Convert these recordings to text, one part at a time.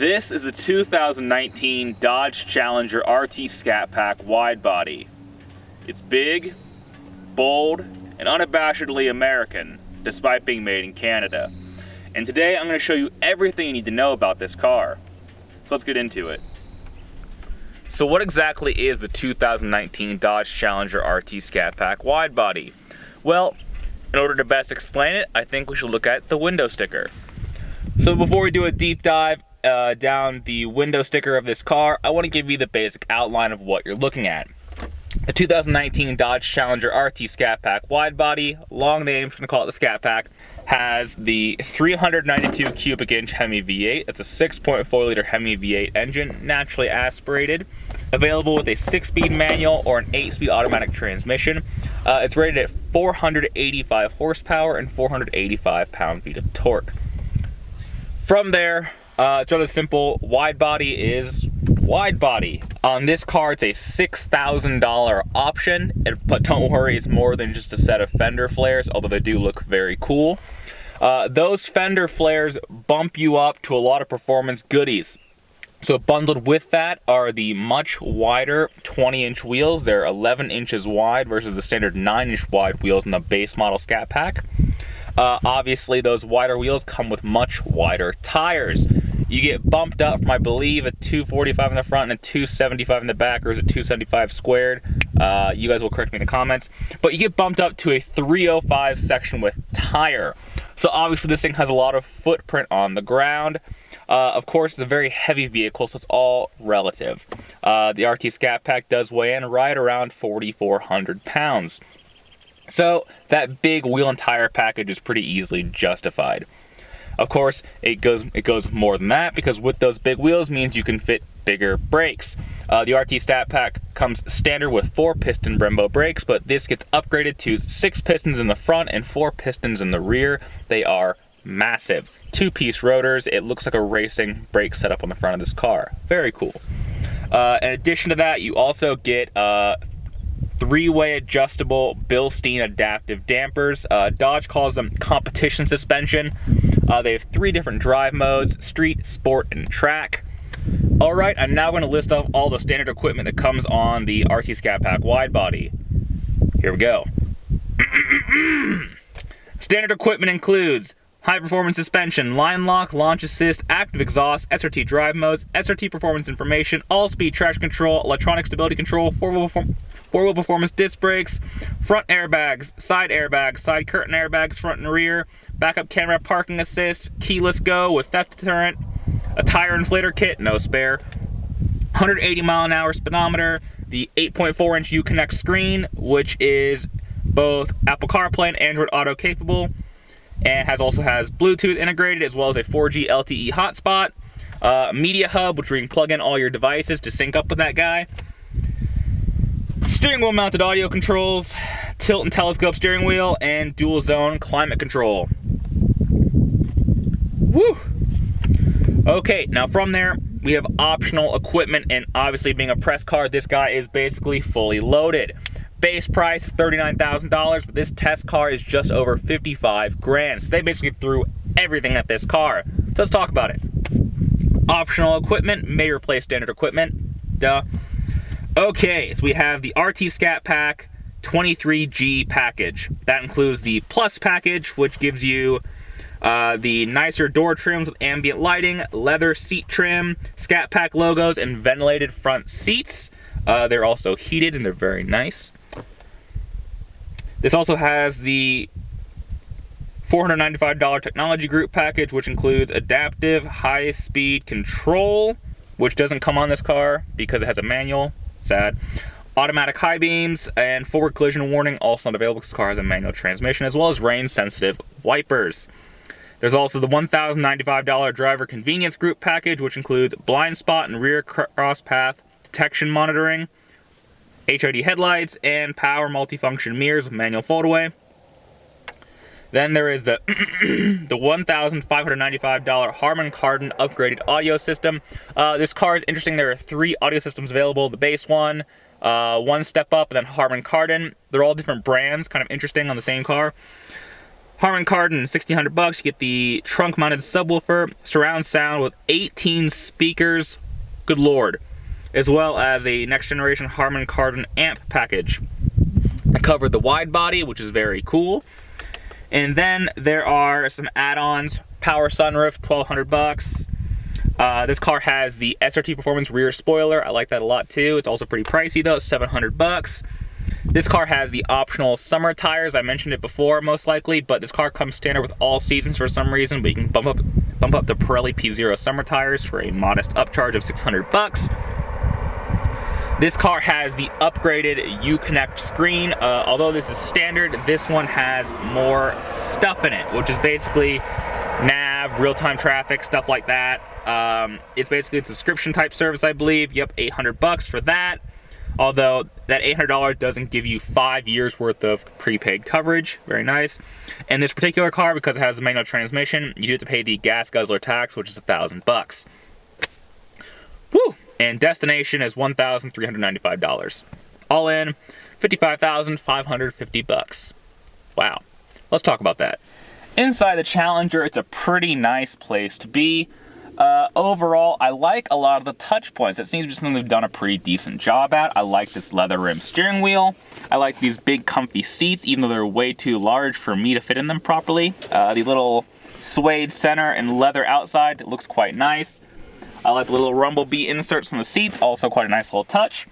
This is the 2019 Dodge Challenger RT Scat Pack Widebody. It's big, bold, and unabashedly American, despite being made in Canada. And today I'm going to show you everything you need to know about this car. So let's get into it. So what exactly is the 2019 Dodge Challenger RT Scat Pack Widebody? Well, in order to best explain it, I think we should look at the window sticker. So before we do a deep dive down the window sticker of this car, I want to give you the basic outline of what you're looking at. The 2019 Dodge Challenger RT Scat Pack Widebody, long name, I'm going to call it the Scat Pack, has the 392 cubic inch Hemi V8. It's a 6.4 liter Hemi V8 engine, naturally aspirated, available with a 6-speed manual or an 8-speed automatic transmission. It's rated at 485 horsepower and 485 pound-feet of torque. From there, it's rather simple. Widebody is widebody. On this car, it's a $6,000 option, but don't worry, it's more than just a set of fender flares, although they do look very cool. Those fender flares bump you up to a lot of performance goodies. So bundled with that are the much wider 20-inch wheels. They're 11 inches wide versus the standard 9-inch wide wheels in the base model Scat Pack. Obviously, those wider wheels come with much wider tires. You get bumped up from, I believe, a 245 in the front and a 275 in the back, or is it 275 squared? You guys will correct me in the comments. But you get bumped up to a 305 section width tire. So obviously this thing has a lot of footprint on the ground. Of course, it's a very heavy vehicle, so it's all relative. The RT Scat Pack does weigh in right around 4,400 pounds. So that big wheel and tire package is pretty easily justified. Of course, it goes more than that, because with those big wheels means you can fit bigger brakes. The RT Scat Pack comes standard with 4-piston Brembo brakes, but this gets upgraded to 6 pistons in the front and 4 pistons in the rear. They are massive. 2-piece rotors. It looks like a racing brake setup on the front of this car. Very cool. In addition to that, you also get 3-way adjustable Bilstein adaptive dampers. Dodge calls them competition suspension. They have 3 different drive modes: street, sport, and track. Alright, I'm now going to list off all the standard equipment that comes on the RT Scat Pack Widebody. Here we go. Standard equipment includes high performance suspension, line lock, launch assist, active exhaust, SRT drive modes, SRT performance information, all-speed traction control, electronic stability control, four-wheel performance disc brakes, front airbags, side curtain airbags, front and rear, backup camera, parking assist, keyless go with theft deterrent, a tire inflator kit, no spare, 180 mile an hour speedometer, the 8.4 inch Uconnect screen, which is both Apple CarPlay and Android Auto capable, and also has Bluetooth integrated, as well as a 4G LTE hotspot, media hub, which where you can plug in all your devices to sync up with that guy, steering wheel mounted audio controls, tilt and telescope steering wheel, and dual zone climate control. Woo! Okay, now from there, we have optional equipment, and obviously being a press car, this guy is basically fully loaded. Base price $39,000, but this test car is just over 55 grand. So they basically threw everything at this car. So let's talk about it. Optional equipment may replace standard equipment. Duh. Okay, so we have the RT Scat Pack 23G package. That includes the Plus package, which gives you the nicer door trims with ambient lighting, leather seat trim, Scat Pack logos, and ventilated front seats. They're also heated and they're very nice. This also has the $495 technology group package, which includes adaptive high-speed control, which doesn't come on this car because it has a manual. Sad. Automatic high beams and forward collision warning, also not available because this car has a manual transmission, as well as rain-sensitive wipers. There's also the $1,095 driver convenience group package, which includes blind spot and rear cross path detection monitoring, HID headlights, and power multifunction mirrors with manual foldaway. Then there is the the $1,595 Harman Kardon upgraded audio system. This car is interesting. There are 3 audio systems available. The base one, one step up, and then Harman Kardon. They're all different brands, kind of interesting on the same car. Harman Kardon, 1,600 bucks. You get the trunk-mounted subwoofer, surround sound with 18 speakers. Good lord. As well as a next generation Harman Kardon amp package. I covered the wide body, which is very cool. And then there are some add-ons. Power sunroof, 1,200 bucks. This car has the SRT Performance rear spoiler. I like that a lot too. It's also pretty pricey though, 700 bucks. This car has the optional summer tires. I mentioned it before, most likely, but this car comes standard with all seasons for some reason, but you can bump up the Pirelli P0 summer tires for a modest upcharge of 600 bucks. This car has the upgraded Uconnect screen. Although this is standard, this one has more stuff in it, which is basically nav, real-time traffic, stuff like that. It's basically a subscription type service, I believe. Yep, 800 bucks for that. Although that $800 doesn't give you 5 years worth of prepaid coverage. Very nice. And this particular car, because it has a manual transmission, you do have to pay the gas guzzler tax, which is 1,000 bucks. Woo! And destination is $1,395. All in, 55,550 bucks. Wow. Let's talk about that. Inside the Challenger, it's a pretty nice place to be. Overall, I like a lot of the touch points. It seems to be something they've done a pretty decent job at. I like this leather rim steering wheel. I like these big comfy seats, even though they're way too large for me to fit in them properly. The little suede center and leather outside, it looks quite nice. I like the little Rumblebee inserts on the seats, also quite a nice little touch.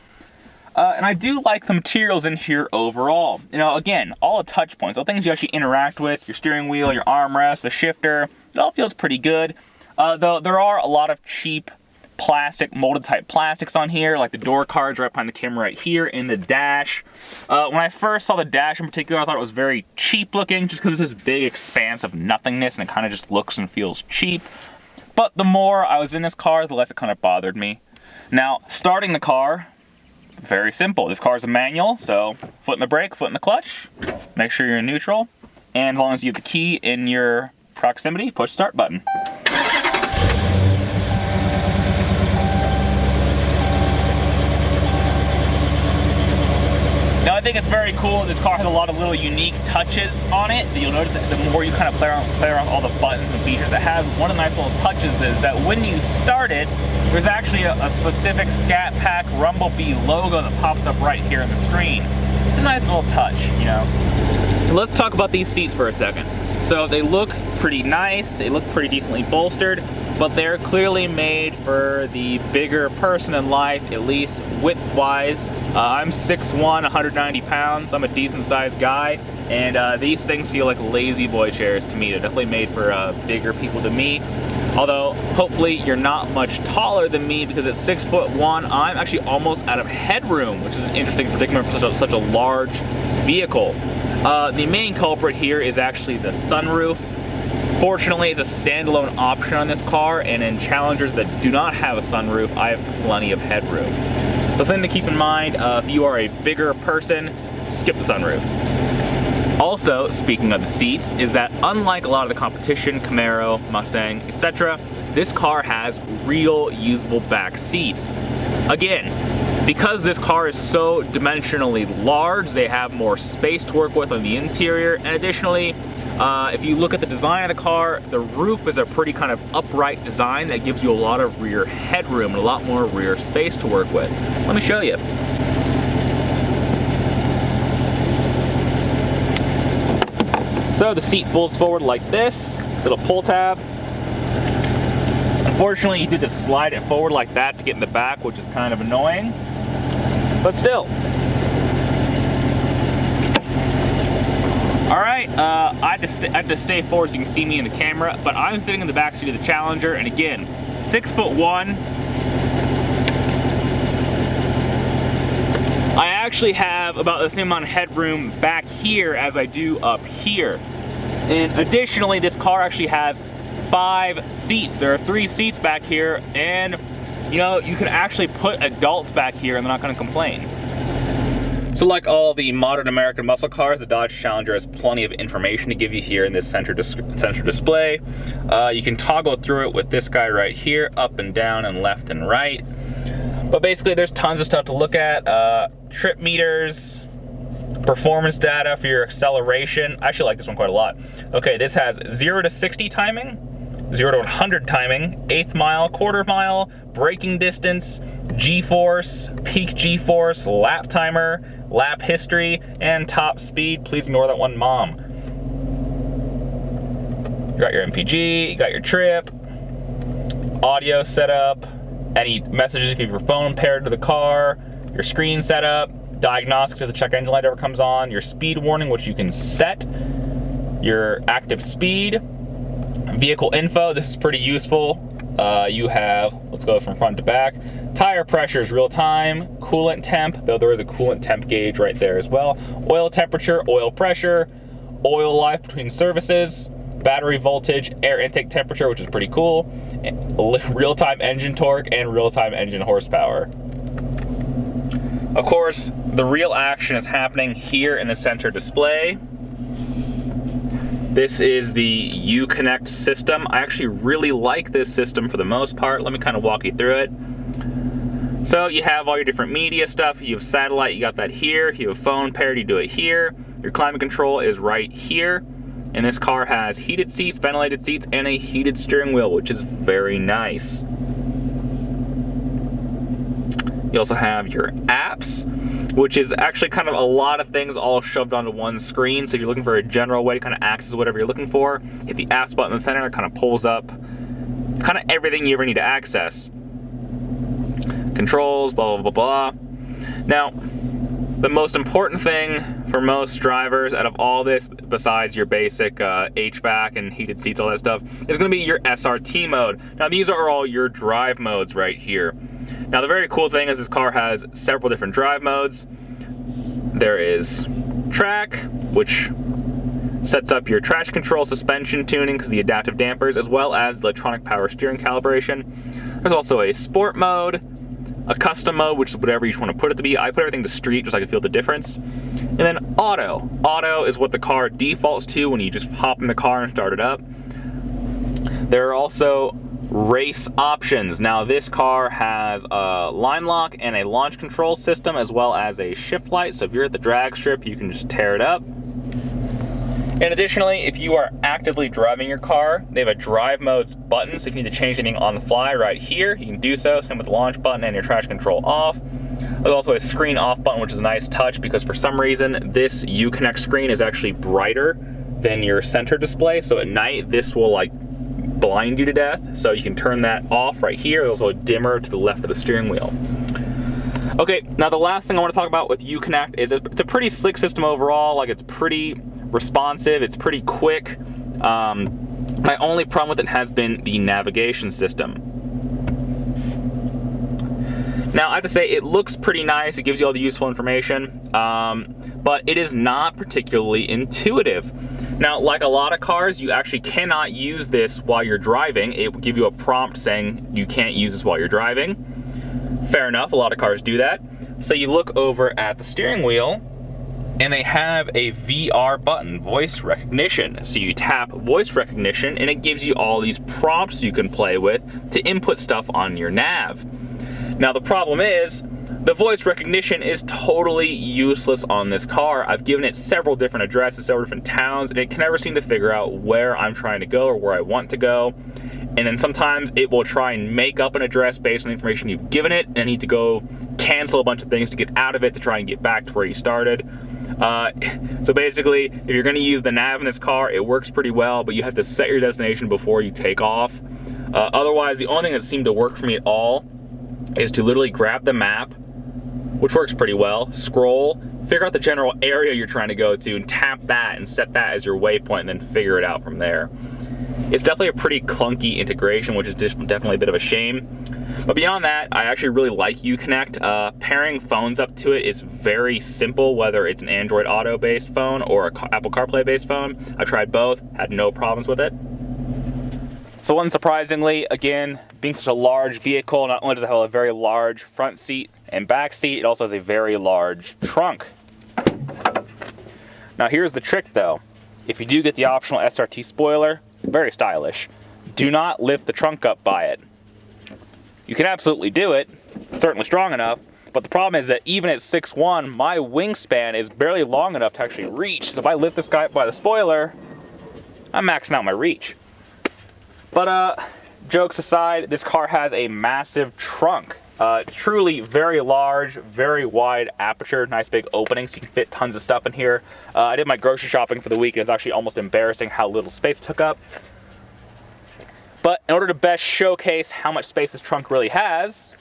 And I do like the materials in here overall. You know, again, all the touch points, all things you actually interact with, your steering wheel, your armrest, the shifter, it all feels pretty good. Though there are a lot of cheap plastic, molded type plastics on here, like the door cards right behind the camera right here, in the dash. When I first saw the dash in particular, I thought it was very cheap looking, just because it's this big expanse of nothingness, and it kind of just looks and feels cheap. But the more I was in this car, the less it kind of bothered me. Now, starting the car, very simple. This car is a manual, so foot in the brake, foot in the clutch. Make sure you're in neutral. And as long as you have the key in your proximity, push start button. Now I think it's very cool. This car has a lot of little unique touches on it. You'll notice that the more you kind of play around with all the buttons and features it has, one of the nice little touches is that when you start it, there's actually a specific Scat Pack Rumblebee logo that pops up right here on the screen. It's a nice little touch, you know. Let's talk about these seats for a second. So they look pretty nice, they look pretty decently bolstered, but they're clearly made for the bigger person in life, at least width-wise. I'm 6'1", 190 pounds, I'm a decent sized guy, and these things feel like lazy boy chairs to me. They're definitely made for bigger people than me. Although, hopefully you're not much taller than me, because at 6'1", I'm actually almost out of headroom, which is an interesting predicament for such a large vehicle. The main culprit here is actually the sunroof. Fortunately, it's a standalone option on this car, and in Challengers that do not have a sunroof, I have plenty of headroom. So something to keep in mind, if you are a bigger person, skip the sunroof. Also, speaking of the seats, is that unlike a lot of the competition, Camaro, Mustang, etc., this car has real usable back seats. Again, because this car is so dimensionally large, they have more space to work with on the interior, and additionally, if you look at the design of the car, the roof is a pretty kind of upright design that gives you a lot of rear headroom and a lot more rear space to work with. Let me show you. So the seat folds forward like this, little pull tab. Unfortunately, you did to slide it forward like that to get in the back, which is kind of annoying, but still. Alright, I have to stay forward so you can see me in the camera, but I'm sitting in the back seat of the Challenger, and again, 6'1". I actually have about the same amount of headroom back here as I do up here. And additionally, this car actually has 5 seats. There are 3 seats back here, and you know, you can actually put adults back here and they're not going to complain. So like all the modern American muscle cars, the Dodge Challenger has plenty of information to give you here in this center display. You can toggle through it with this guy right here, up and down and left and right. But basically there's tons of stuff to look at. Trip meters, Performance data for your acceleration. I actually like this one quite a lot. Okay, this has 0 to 60 timing, 0 to 100 timing, eighth mile, quarter mile, braking distance, G-force, peak G-force, lap timer, lap history, and top speed. Please ignore that one, Mom. You got your MPG, you got your trip, audio setup, any messages if you have your phone paired to the car, your screen setup, diagnostics if the check engine light ever comes on, your speed warning, which you can set, your active speed, vehicle info. This is pretty useful. You have, let's go from front to back, tire pressures real time, coolant temp, though there is a coolant temp gauge right there as well, oil temperature, oil pressure, oil life between services, battery voltage, air intake temperature, which is pretty cool, real-time engine torque, and real-time engine horsepower. Of course, the real action is happening here in the center display. This is the Uconnect system. I actually really like this system for the most part. Let me kind of walk you through it. So you have all your different media stuff. You have satellite, you got that here. You have phone paired, you do it here. Your climate control is right here. And this car has heated seats, ventilated seats, and a heated steering wheel, which is very nice. You also have your apps, which is actually kind of a lot of things all shoved onto one screen. So if you're looking for a general way to kind of access whatever you're looking for, hit the apps button in the center, it kind of pulls up kind of everything you ever need to access. Controls, blah, blah, blah, blah. Now, the most important thing for most drivers out of all this, besides your basic HVAC and heated seats, all that stuff, is going to be your SRT mode. Now, these are all your drive modes right here. Now, the very cool thing is this car has several different drive modes. There is track, which sets up your traction control, suspension tuning because the adaptive dampers, as well as electronic power steering calibration. There's also a sport mode, a custom mode, which is whatever you want to put it to be. I put everything to street just so I can feel the difference. And then auto. Auto is what the car defaults to when you just hop in the car and start it up. There are also race options. Now this car has a line lock and a launch control system, as well as a shift light. So if you're at the drag strip, you can just tear it up. And additionally, if you are actively driving your car, they have a drive modes button, so if you need to change anything on the fly right here, you can do so. Same with the launch button and your traction control off. There's also a screen off button, which is a nice touch because for some reason, this Uconnect screen is actually brighter than your center display. So at night, this will like blind you to death. So you can turn that off right here. There's also a dimmer to the left of the steering wheel. Okay, now the last thing I want to talk about with Uconnect is it's a pretty slick system overall. Like, it's pretty responsive, it's pretty quick. My only problem with it has been the navigation system. Now I have to say it looks pretty nice, it gives you all the useful information, but it is not particularly intuitive. Now, like a lot of cars, you actually cannot use this while you're driving. It will give you a prompt saying you can't use this while you're driving. Fair enough, a lot of cars do that. So you look over at the steering wheel, and they have a VR button, voice recognition. So you tap voice recognition and it gives you all these prompts you can play with to input stuff on your nav. Now the problem is, the voice recognition is totally useless on this car. I've given it several different addresses, several different towns, and it can never seem to figure out where I'm trying to go or where I want to go. And then sometimes it will try and make up an address based on the information you've given it, and I need to go cancel a bunch of things to get out of it to try and get back to where you started. So basically, if you're going to use the nav in this car, it works pretty well, but you have to set your destination before you take off. Otherwise, the only thing that seemed to work for me at all is to literally grab the map, which works pretty well, scroll, figure out the general area you're trying to go to, and tap that and set that as your waypoint, and then figure it out from there. It's definitely a pretty clunky integration, which is definitely a bit of a shame. But beyond that, I actually really like Uconnect. Pairing phones up to it is very simple, whether it's an Android Auto based phone or an Apple CarPlay based phone. I've tried both, had no problems with it. So unsurprisingly, again, being such a large vehicle, not only does it have a very large front seat and back seat, it also has a very large trunk. Now here's the trick though. If you do get the optional SRT spoiler, very stylish, do not lift the trunk up by it. You can absolutely do it, it's certainly strong enough, But the problem is that even at 6'1", my wingspan is barely long enough to actually reach. So if I lift this guy up by the spoiler, I'm maxing out my reach. But jokes aside, this car has a massive trunk. Truly very large, very wide aperture, nice big opening, so you can fit tons of stuff in here. I did my grocery shopping for the week, and it's actually almost embarrassing how little space it took up. But in order to best showcase how much space this trunk really has,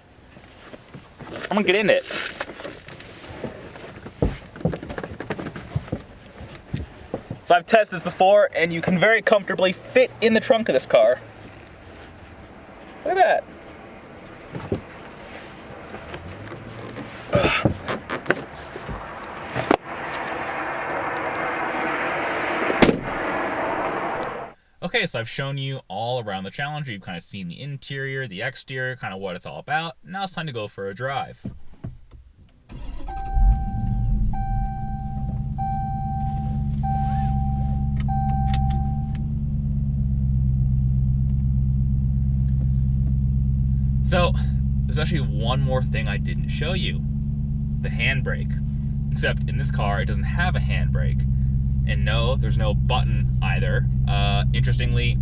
I'm gonna get in it. So I've tested this before, and you can very comfortably fit in the trunk of this car. Look at that. Okay, so I've shown you all around the Challenger. You've kind of seen the interior, the exterior, kind of what it's all about. Now it's time to go for a drive. So, there's actually one more thing I didn't show you. The handbrake. Except in this car, it doesn't have a handbrake. And no, there's no button either. Interestingly,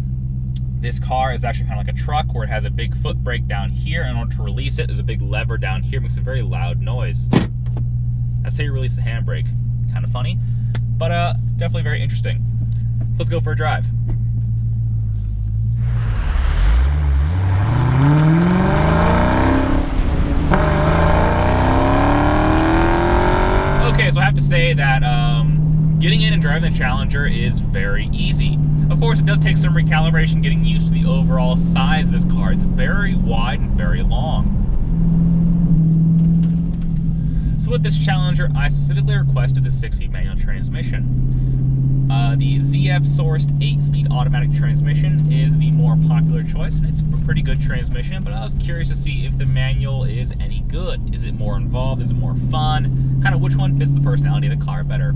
this car is actually kind of like a truck where it has a big foot brake down here. In order to release it, there's a big lever down here. It makes a very loud noise. That's how you release the handbrake. Kind of funny, but definitely very interesting. Let's go for a drive. Okay, so I have to say that getting in and driving the Challenger is very easy. Of course, it does take some recalibration getting used to the overall size of this car. It's very wide and very long. So with this Challenger, I specifically requested the 6-speed manual transmission. The ZF-sourced 8-speed automatic transmission is the more popular choice, and it's a pretty good transmission, but I was curious to see if the manual is any good. Is it more involved? Is it more fun? Kind of which one fits the personality of the car better?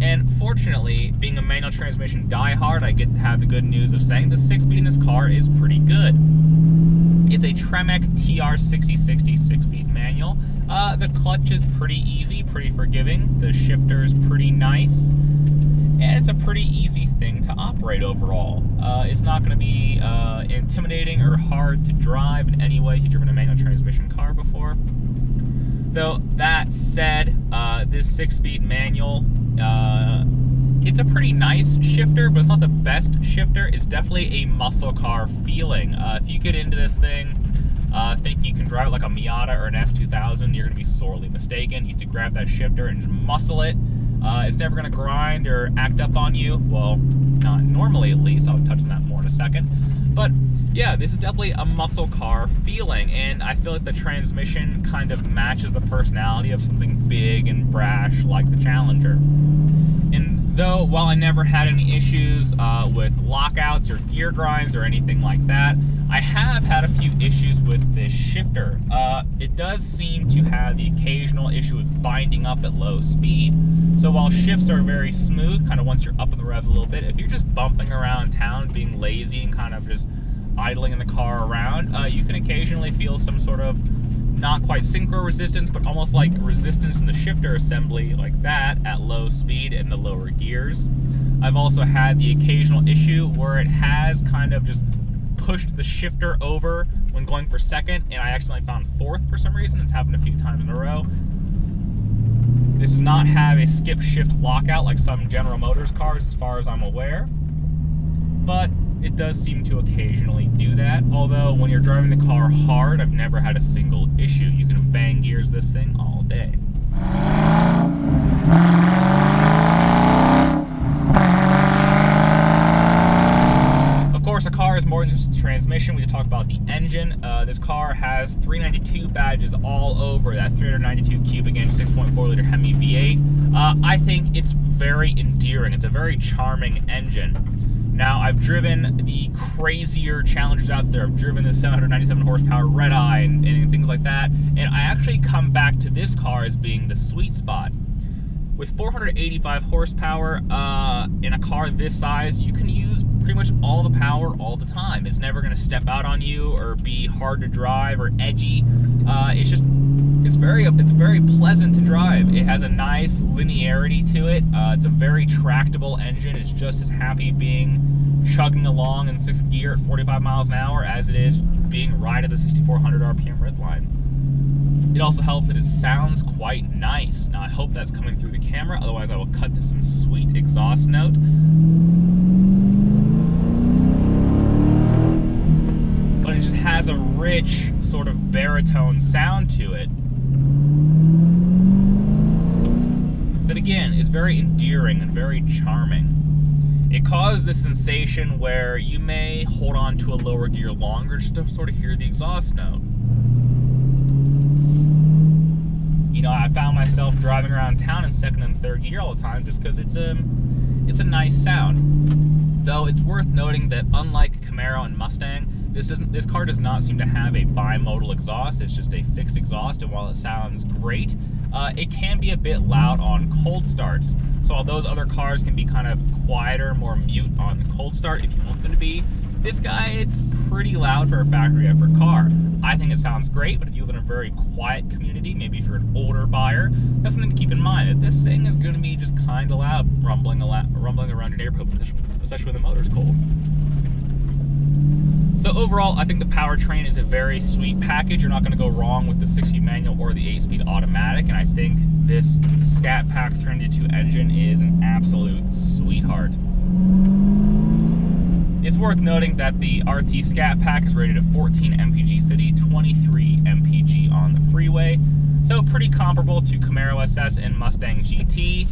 And fortunately, being a manual transmission diehard, I get to have the good news of saying the 6-speed in this car is pretty good. It's a Tremec TR6060 6-speed manual. The clutch is pretty easy, pretty forgiving. The shifter is pretty nice. And it's a pretty easy thing to operate overall. It's not going to be intimidating or hard to drive in any way if you've driven a manual transmission car before. Though, that said, this 6-speed manual, it's a pretty nice shifter, but it's not the best shifter. It's definitely a muscle car feeling. If you get into this thing thinking you can drive it like a Miata or an S2000, you're going to be sorely mistaken. You have to grab that shifter and just muscle it. It's never going to grind or act up on you. Well, not normally at least. I'll touch on that more in a second. But yeah, this is definitely a muscle car feeling, and I feel like the transmission kind of matches the personality of something big and brash like the Challenger. And though, while I never had any issues with lockouts or gear grinds or anything like that, I have had a few issues with this shifter. It does seem to have the occasional issue with binding up at low speed. So while shifts are very smooth, kind of once you're up in the revs a little bit, if you're just bumping around town, being lazy and kind of just idling in the car around, you can occasionally feel some sort of not quite synchro resistance, but almost like resistance in the shifter assembly like that at low speed in the lower gears. I've also had the occasional issue where it has kind of just pushed the shifter over when going for second, and I accidentally found fourth for some reason. It's happened a few times in a row. This does not have a skip shift lockout like some General Motors cars as far as I'm aware, but it does seem to occasionally do that. Although when you're driving the car hard, I've never had a single issue. You can bang gears this thing all day. Of course, a car is more than just the transmission. We just talk about the engine. This car has 392 badges all over that 392 cubic inch 6.4 liter Hemi V8. I think it's very endearing. It's a very charming engine. Now, I've driven the crazier Challengers out there. I've driven the 797 horsepower Red Eye and things like that. And I actually come back to this car as being the sweet spot. With 485 horsepower in a car this size, you can use pretty much all the power all the time. It's never going to step out on you or be hard to drive or edgy. It's very pleasant to drive. It has a nice linearity to it. It's a very tractable engine. It's just as happy being chugging along in 6th gear at 45 miles an hour as it is being right at the 6,400 RPM redline. It also helps that it sounds quite nice. Now I hope that's coming through the camera, otherwise I will cut to some sweet exhaust note. But it just has a rich sort of baritone sound to it that again is very endearing and very charming. It causes the sensation where you may hold on to a lower gear longer just to sort of hear the exhaust note. You know, I found myself driving around town in 2nd and 3rd gear all the time just because it's a nice sound. Though it's worth noting that unlike Camaro and Mustang, this car does not seem to have a bimodal exhaust. It's just a fixed exhaust, and while it sounds great, it can be a bit loud on cold starts. So while those other cars can be kind of quieter, more mute on cold start if you want them to be, this guy, it's pretty loud for a factory effort car. I think it sounds great, but if you live in a very quiet community, maybe if you're an older buyer, that's something to keep in mind, that this thing is going to be just kind of loud, rumbling around your neighborhood, especially when the motor's cold. So overall, I think the powertrain is a very sweet package. You're not going to go wrong with the 6-speed manual or the 8-speed automatic, and I think this Scat Pack 392 engine is an absolute sweetheart. It's worth noting that the RT Scat Pack is rated at 14 mpg city, 23 mpg on the freeway, so pretty comparable to Camaro SS and Mustang GT.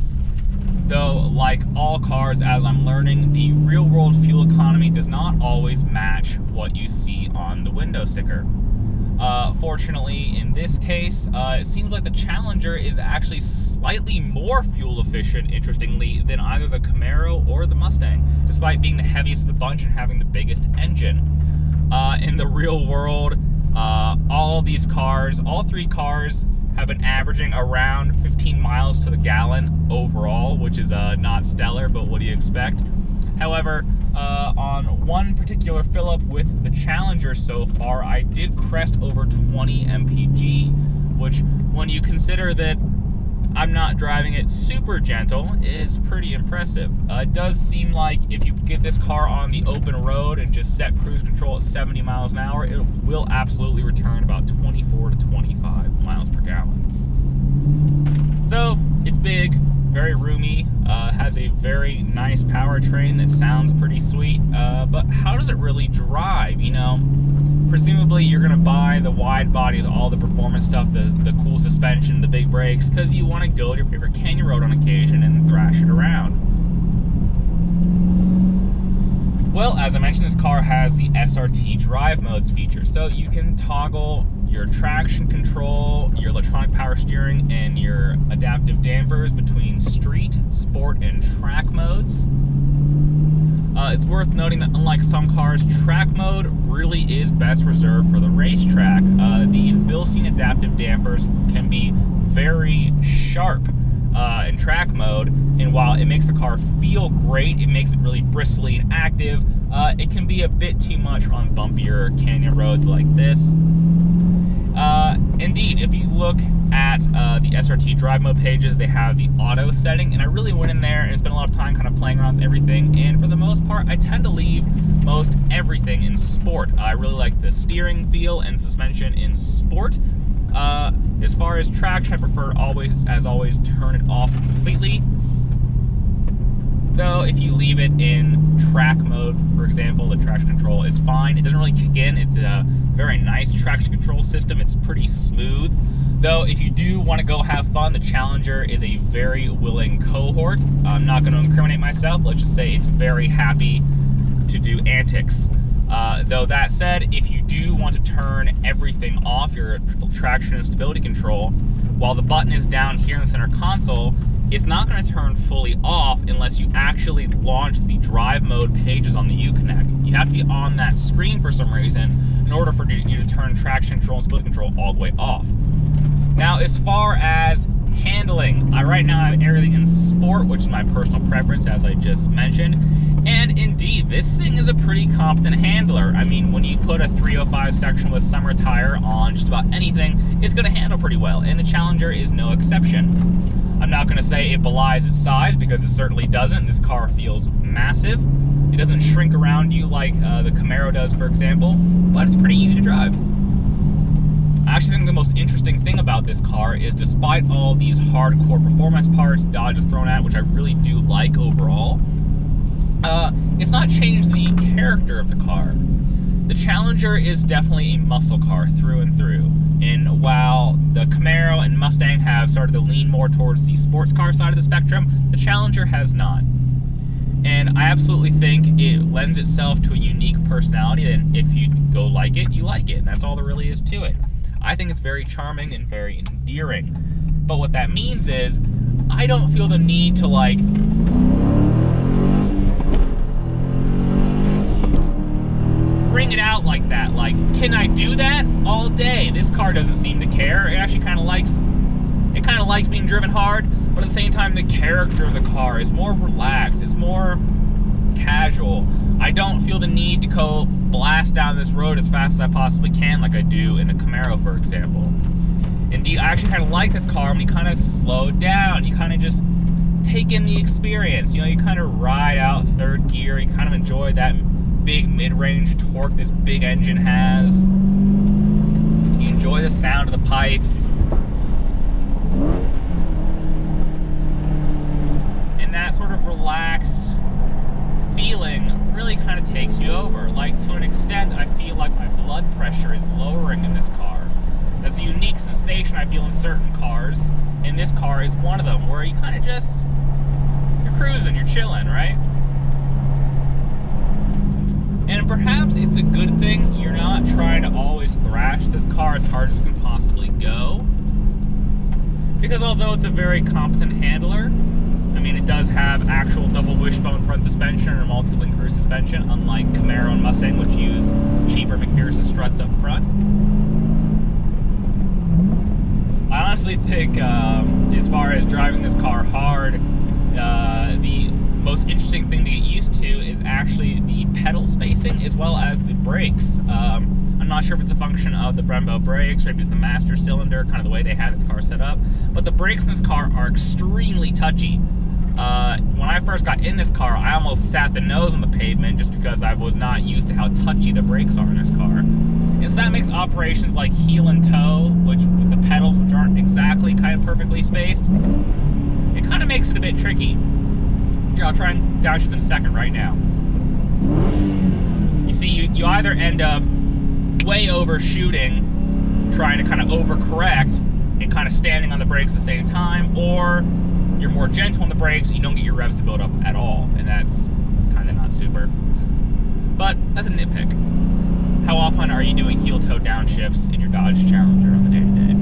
Though, like all cars, as I'm learning, the real-world fuel economy does not always match what you see on the window sticker. Fortunately, in this case, it seems like the Challenger is actually slightly more fuel efficient, interestingly, than either the Camaro or the Mustang, despite being the heaviest of the bunch and having the biggest engine. In the real world, all three cars have been averaging around 15 miles to the gallon overall, which is not stellar, but what do you expect? However, on one particular fill-up with the Challenger so far, I did crest over 20 mpg, which, when you consider that I'm not driving it super gentle, is pretty impressive. It does seem like if you get this car on the open road and just set cruise control at 70 miles an hour, it will absolutely return about 24 to 25 miles per gallon. Though it's big, very roomy, has a very nice powertrain that sounds pretty sweet, but how does it really drive? You know, presumably you're gonna buy the wide body, all the performance stuff, the cool suspension, the big brakes, because you want to go to your favorite canyon road on occasion and thrash it around. Well, as I mentioned, this car has the SRT drive modes feature, so you can toggle your traction control, your electronic power steering, and your adaptive dampers between street, sport, and track modes. It's worth noting that unlike some cars, track mode really is best reserved for the racetrack. These Bilstein adaptive dampers can be very sharp in track mode, and while it makes the car feel great, it makes it really bristly and active, it can be a bit too much on bumpier canyon roads like this. Indeed, if you look at the SRT drive mode pages, they have the auto setting, and I really went in there and spent a lot of time kind of playing around with everything, and for the most part, I tend to leave most everything in sport. I really like the steering feel and suspension in sport. As far as traction, I prefer as always, turn it off completely. Though, if you leave it in track mode, for example, the traction control is fine. It doesn't really kick in. It's a very nice traction control system. It's pretty smooth. Though, if you do want to go have fun, the Challenger is a very willing cohort. I'm not going to incriminate myself. Let's just say it's very happy to do antics. Though that said, if you do want to turn everything off, your traction and stability control, while the button is down here in the center console, it's not going to turn fully off unless you actually launch the drive mode pages on the Uconnect. You have to be on that screen for some reason in order for you to turn traction control and stability control all the way off. Now, as far as Handling. Right now I have everything in sport, which is my personal preference, as I just mentioned. And indeed, this thing is a pretty competent handler. I mean, when you put a 305 section with summer tire on just about anything, it's going to handle pretty well. And the Challenger is no exception. I'm not going to say it belies its size, because it certainly doesn't. This car feels massive. It doesn't shrink around you like the Camaro does, for example, but it's pretty easy to drive. I actually think the most interesting thing about this car is, despite all these hardcore performance parts Dodge has thrown at, which I really do like overall, it's not changed the character of the car. The Challenger is definitely a muscle car through and through. And while the Camaro and Mustang have started to lean more towards the sports car side of the spectrum, the Challenger has not. And I absolutely think it lends itself to a unique personality, and if you go like it, you like it. And that's all there really is to it. I think it's very charming and very endearing. But what that means is, I don't feel the need to, like, bring it out like that. Like, can I do that all day? This car doesn't seem to care. It actually kind of likes being driven hard, but at the same time, the character of the car is more relaxed. It's more casual. I don't feel the need to go blast down this road as fast as I possibly can, like I do in the Camaro, for example. Indeed, I actually kind of like this car when you kind of slow down. You kind of just take in the experience. You know, you kind of ride out third gear. You kind of enjoy that big mid-range torque this big engine has. You enjoy the sound of the pipes. And that sort of relaxed feeling really kind of takes you over. Like, to an extent, I feel like my blood pressure is lowering in this car. That's a unique sensation I feel in certain cars, and this car is one of them, where you kind of just, you're cruising, you're chilling, right? And perhaps it's a good thing you're not trying to always thrash this car as hard as it can possibly go. Because although it's a very competent handler, I mean, it does have actual double wishbone front suspension or multi-link rear suspension, unlike Camaro and Mustang, which use cheaper McPherson struts up front. I honestly think, as far as driving this car hard, the most interesting thing to get used to is actually the pedal spacing as well as the brakes. I'm not sure if it's a function of the Brembo brakes, maybe it's the master cylinder, kind of the way they had this car set up, but the brakes in this car are extremely touchy. When I first got in this car, I almost sat the nose on the pavement just because I was not used to how touchy the brakes are in this car. And so that makes operations like heel and toe, which with the pedals, which aren't exactly kind of perfectly spaced, it kind of makes it a bit tricky. Here, I'll try and downshift in a second right now. You see, you either end up way overshooting, trying to kind of overcorrect and kind of standing on the brakes at the same time, or you're more gentle on the brakes and you don't get your revs to build up at all, and that's kind of not super. But that's a nitpick. How often are you doing heel-toe downshifts in your Dodge Challenger on the day-to-day?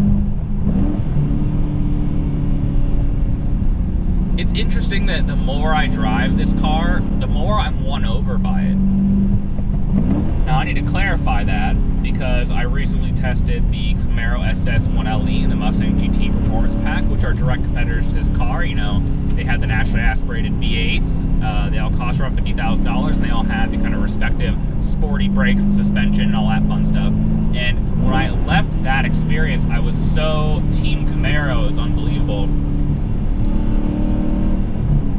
It's interesting that the more I drive this car, the more I'm won over by it. Now I need to clarify that because I recently tested the Camaro SS 1LE and the Mustang GT Performance Pack, which are direct competitors to this car. You know, they had the naturally aspirated V8s. They all cost around $50,000, and they all had the kind of respective sporty brakes and suspension and all that fun stuff. And when I left that experience, I was so Team Camaro, it was unbelievable.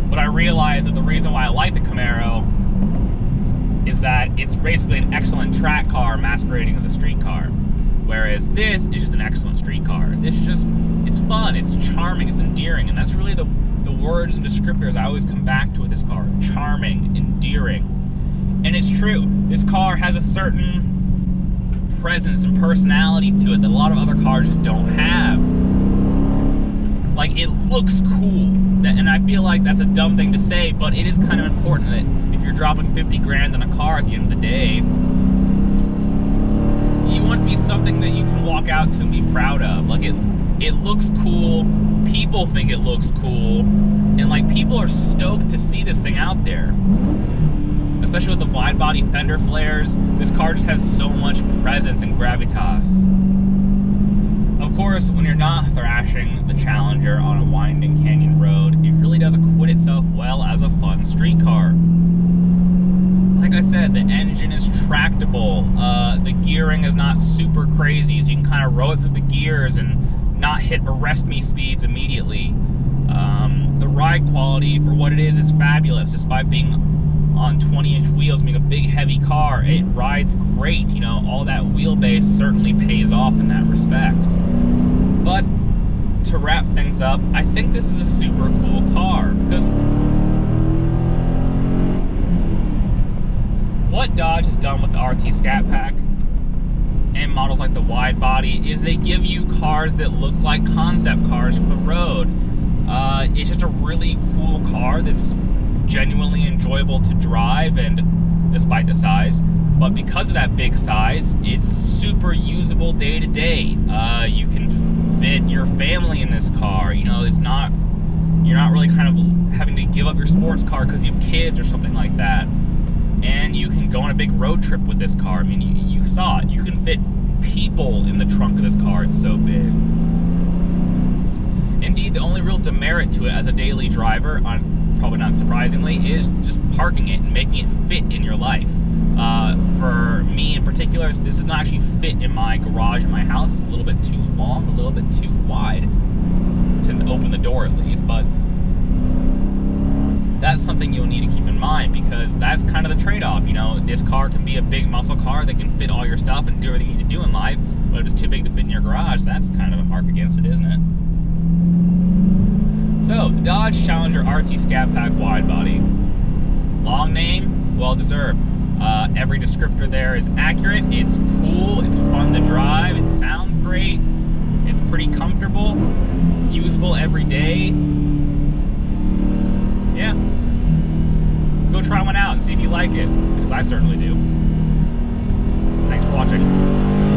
But I realized that the reason why I like the Camaro is that it's basically an excellent track car masquerading as a street car. Whereas this is just an excellent street car. It's fun, it's charming, it's endearing, and that's really the words and descriptors I always come back to with this car. Charming, endearing. And it's true, this car has a certain presence and personality to it that a lot of other cars just don't have. Like, it looks cool, and I feel like that's a dumb thing to say, but it is kind of important that if you're dropping 50 grand on a car at the end of the day, you want it to be something that you can walk out to and be proud of. Like, it looks cool, people think it looks cool, and like, people are stoked to see this thing out there. Especially with the wide body fender flares, this car just has so much presence and gravitas. Of course, course, when you're not thrashing the Challenger on a winding canyon road, it really does acquit itself well as a fun street car. Like I said, the engine is tractable. The gearing is not super crazy, so you can kind of roll it through the gears and not hit arrest me speeds immediately. The ride quality for what it is fabulous. Despite being on 20-inch wheels, being a big heavy car, it rides great. You know, all that wheelbase certainly pays off in that respect. But to wrap things up, I think this is a super cool car because what Dodge has done with the RT Scat Pack and models like the Widebody is they give you cars that look like concept cars for the road. It's just a really cool car that's genuinely enjoyable to drive, and despite the size, but because of that big size, it's super usable day to day. You can fit your family in this car. You know, you're not really kind of having to give up your sports car because you have kids or something like that. And you can go on a big road trip with this car. I mean, you saw it. You can fit people in the trunk of this car. It's so big. Indeed, the only real demerit to it as a daily driver, probably not surprisingly, is just parking it and making it fit in your life. For me in particular, this does not actually fit in my garage in my house. It's a little bit too long, a little bit too wide to open the door at least, but that's something you'll need to keep in mind because that's kind of the trade-off. You know, this car can be a big muscle car that can fit all your stuff and do everything you need to do in life, but if it's too big to fit in your garage, that's kind of a mark against it, isn't it? So, the Dodge Challenger RT Scat Pack Widebody. Long name, well deserved. Every descriptor there is accurate. It's cool, it's fun to drive, it sounds great, it's pretty comfortable, usable every day. Yeah. Go try one out and see if you like it, because I certainly do. Thanks for watching.